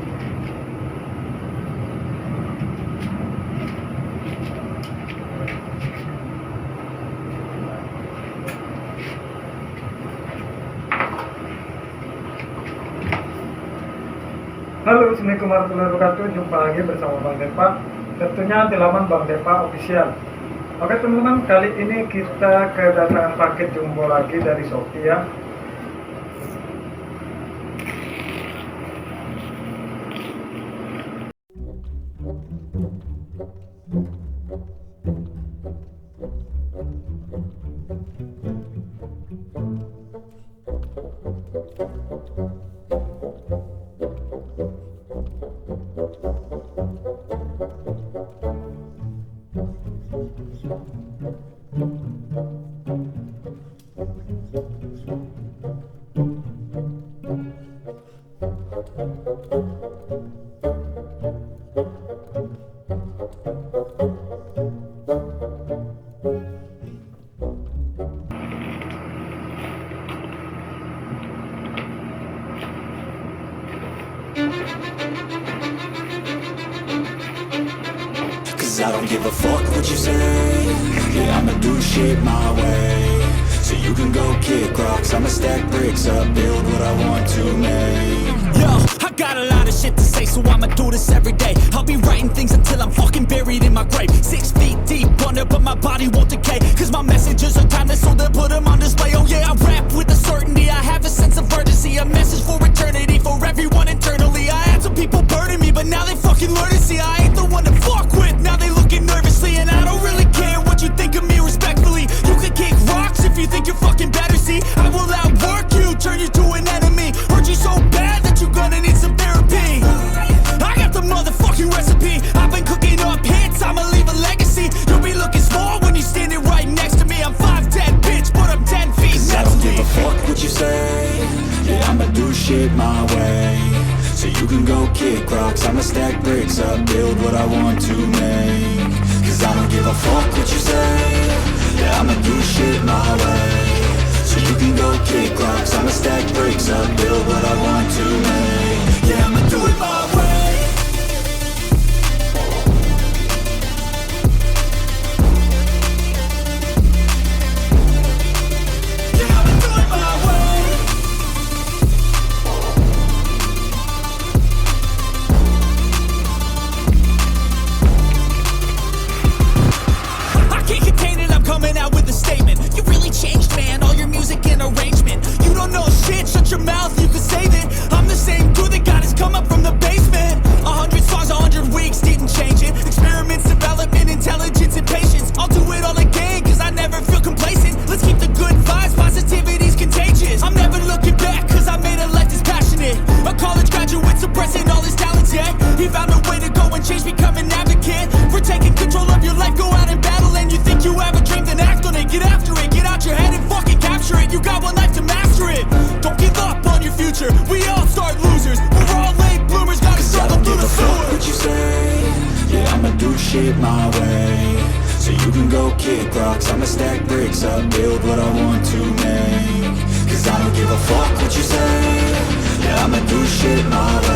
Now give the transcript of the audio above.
Halo, Assalamualaikum warahmatullahi wabarakatuh. Jumpa lagi bersama Bang Depa. Tentunya di laman Bang Depa Official. Oke teman-teman, kali ini kita kedatangan paket jumbo lagi dari Shopee ya. I don't give a fuck what you say. Yeah, I'ma do shit my way. So you can go kick rocks, I'ma stack bricks up, build what I want to make. Yo, I got a lot of shit to say, so I'ma do this every day. I'll be writing things until I'm fucking buried in my grave. 6 feet deep under, but my body won't decay. Cause my messages are timeless, so they'll put them on display. Oh yeah, I rap with a certainty, I have a sense of urgency. A message for eternity, for everyone internally. I had some people burning me, but now they fucking learn to see I ain't the one to fuck with. Now they looking nervously, and I don't really care what you think of me respectfully. You can kick rocks if you think you're fucking better, see. I will outwork you, turn you to an enemy. Hurt you so bad that you're gonna need some therapy. I got the motherfucking recipe. I've been cooking up hits, I'ma leave a legacy. You'll be looking small when you're standing right next to me. I'm 5'10", bitch, but I'm 10 feet next to me. I don't give a fuck what you say. Yeah, I'ma do shit my way. So you can go kick rocks, I'ma stack bricks up, build what I want to make. Cause I don't give a fuck what you say. Yeah, I'ma do shit my way. So you can go kick rocks, I'ma stack bricks up, build what I want to make. Yeah, I'ma do it my way. Your mouth, you can save it. I'm the same dude that got his come up from the basement. 100 songs, 100 weeks, didn't change it. Experiments, development, intelligence, and patience. I'll do it all again, cause I never feel complacent. Let's keep the good vibes, positivity's contagious. I'm never looking back, cause I made a life that's passionate. A college graduate suppressing all his talents, yeah. He found a way to go and change, become an advocate. For taking control of your life, go out and battle. And you think you have a dream, then act on it. Get after it, get out your head and fucking capture it. You got one life to master it. Don't give up on your future, we all start losers. We're all late bloomers, gotta struggle through the sewer. What you say? Yeah, I'ma do shit my way. So you can go kick rocks, I'ma stack bricks up, build what I want to make. Cause I don't give a fuck what you say. Yeah, I'ma do shit my way.